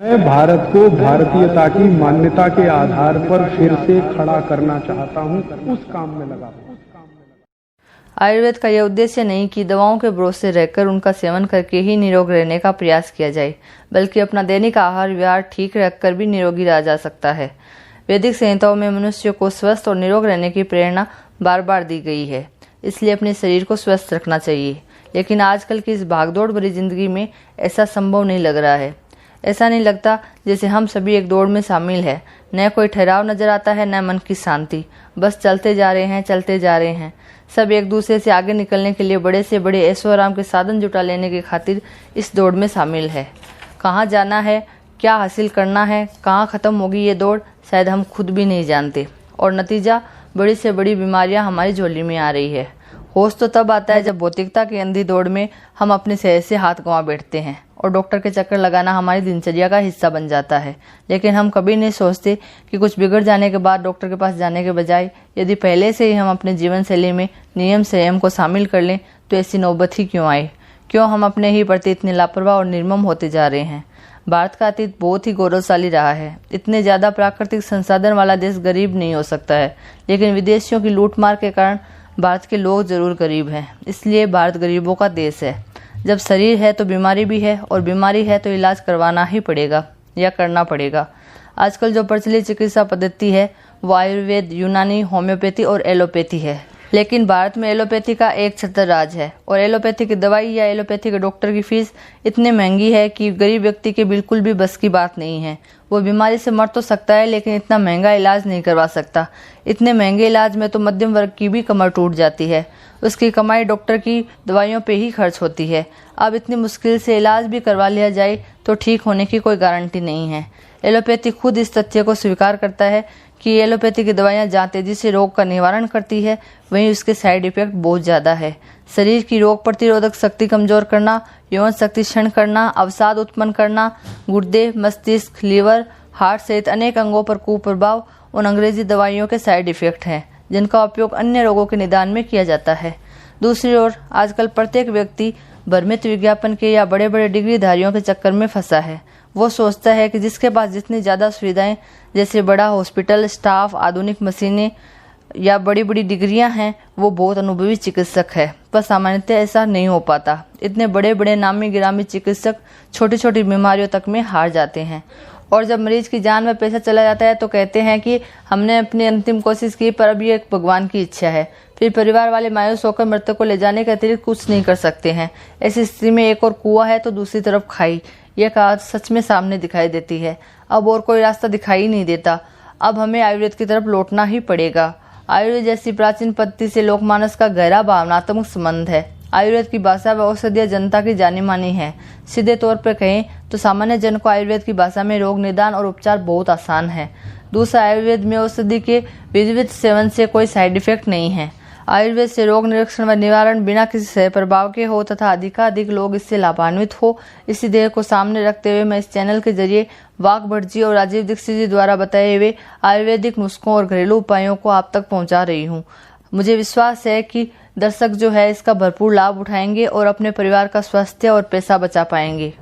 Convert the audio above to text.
मैं भारत को भारतीयता की मान्यता के आधार पर फिर से खड़ा करना चाहता हूं, उस काम में लगा हूं। आयुर्वेद का यह उद्देश्य नहीं कि दवाओं के भरोसे रहकर उनका सेवन करके ही निरोग रहने का प्रयास किया जाए, बल्कि अपना दैनिक आहार विहार ठीक रखकर भी निरोगी रहा जा सकता है। वैदिक संहिताओं में मनुष्य को स्वस्थ और निरोग रहने की प्रेरणा बार बार दी गई है, इसलिए अपने शरीर को स्वस्थ रखना चाहिए। लेकिन आजकल की इस भागदौड़ भरी जिंदगी में ऐसा संभव नहीं लग रहा है। ऐसा नहीं लगता जैसे हम सभी एक दौड़ में शामिल है। न कोई ठहराव नजर आता है, न मन की शांति। बस चलते जा रहे हैं। सब एक दूसरे से आगे निकलने के लिए बड़े से बड़े ऐशो आराम के साधन जुटा लेने की खातिर इस दौड़ में शामिल है। कहाँ जाना है, क्या हासिल करना है, कहाँ खत्म होगी ये दौड़, शायद हम खुद भी नहीं जानते। और नतीजा, बड़ी से बड़ी बीमारियां हमारी झोली में आ रही है। होश तो तब आता है जब भौतिकता की अंधी दौड़ में हम अपने सेहत से हाथ गंवा बैठते हैं और डॉक्टर के चक्कर लगाना हमारी दिनचर्या का हिस्सा बन जाता है। लेकिन हम कभी नहीं सोचते कि कुछ बिगड़ जाने के बाद डॉक्टर के पास जाने के बजाय यदि पहले से ही हम अपने जीवन शैली में नियम संयम को शामिल कर लें तो ऐसी नौबत ही क्यों आए। क्यों हम अपने ही प्रति इतने लापरवाह और निर्मम होते जा रहे हैं। भारत का अतीत बहुत ही गौरवशाली रहा है। इतने ज्यादा प्राकृतिक संसाधन वाला देश गरीब नहीं हो सकता है, लेकिन विदेशियों की लूटमार के कारण भारत के लोग जरूर गरीब हैं। इसलिए भारत गरीबों का देश है। जब शरीर है तो बीमारी भी है, और बीमारी है तो इलाज करवाना ही पड़ेगा या करना पड़ेगा। आजकल जो प्रचलित चिकित्सा पद्धति है वो आयुर्वेद, यूनानी, होम्योपैथी और एलोपैथी है। लेकिन भारत में एलोपैथी का एक छत्र राज है, और एलोपैथी की दवाई या एलोपैथी के डॉक्टर की फीस इतनी महंगी है कि गरीब व्यक्ति के बिल्कुल भी बस की बात नहीं है। वो बीमारी से मर तो सकता है, लेकिन इतना महंगा इलाज नहीं करवा सकता। इतने महंगे इलाज में तो मध्यम वर्ग की भी कमर टूट जाती है। उसकी कमाई डॉक्टर की दवाइयों पे ही खर्च होती है। अब इतनी मुश्किल से इलाज भी करवा लिया जाए तो ठीक होने की कोई गारंटी नहीं है। एलोपैथी खुद इस तथ्य को स्वीकार करता है कि एलोपैथी की दवाइयां जहाँ तेजी से रोग का निवारण करती है, वहीं उसके साइड इफेक्ट बहुत ज़्यादा है। शरीर की रोग प्रतिरोधक शक्ति कमजोर करना, यौन शक्ति क्षीण करना, अवसाद उत्पन्न करना, गुर्दे, मस्तिष्क, लीवर, हार्ट सहित अनेक अंगों पर कुप्रभाव उन अंग्रेजी दवाइयों के साइड इफेक्ट हैं, जिनका उपयोग अन्य रोगों के निदान में किया जाता है। दूसरी ओर आजकल प्रत्येक व्यक्ति भ्रमित विज्ञापन के या बड़े बड़े डिग्रीधारियों के चक्कर में फंसा है। वो सोचता है कि जिसके पास जितनी ज़्यादा सुविधाएं, जैसे बड़ा हॉस्पिटल, स्टाफ, आधुनिक मशीनें या बड़ी बड़ी डिग्रियां हैं, वो बहुत अनुभवी चिकित्सक है। पर सामान्यतः ऐसा नहीं हो पाता। इतने बड़े बड़े नामी गिरामी चिकित्सक छोटी छोटी बीमारियों तक में हार जाते हैं, और जब मरीज की जान में पैसा चला जाता है तो कहते हैं कि हमने अपनी अंतिम कोशिश की, पर अब ये एक भगवान की इच्छा है। फिर परिवार वाले मायूस होकर मृतक को ले जाने के अतिरिक्त कुछ नहीं कर सकते हैं। ऐसी स्थिति में एक और कुआं है तो दूसरी तरफ खाई, यह कहावत सच में सामने दिखाई देती है। अब और कोई रास्ता दिखाई नहीं देता। अब हमें आयुर्वेद की तरफ लौटना ही पड़ेगा। आयुर्वेद जैसी प्राचीन पद्धति से लोकमानस का गहरा भावनात्मक संबंध है। आयुर्वेद की भाषा व औषधियाँ जनता की जानी मानी है। सीधे तौर पर कहें तो सामान्य जन को आयुर्वेद की भाषा में रोग निदान और उपचार बहुत आसान है। दूसरा, आयुर्वेद में औषधि के विधिवत सेवन से कोई साइड इफेक्ट नहीं है। आयुर्वेद से रोग निरीक्षण व निवारण बिना किसी सह प्रभाव के हो तथा अधिकाधिक लोग इससे लाभान्वित हो, इसी ध्येय को सामने रखते हुए मैं इस चैनल के जरिए वाक भट्ट जी और राजीव दीक्षित जी द्वारा बताए हुए आयुर्वेदिक नुस्खों और घरेलू उपायों को आप तक पहुंचा रही हूं। मुझे विश्वास है कि दर्शक जो है इसका भरपूर लाभ उठाएंगे और अपने परिवार का स्वास्थ्य और पैसा बचा पाएंगे।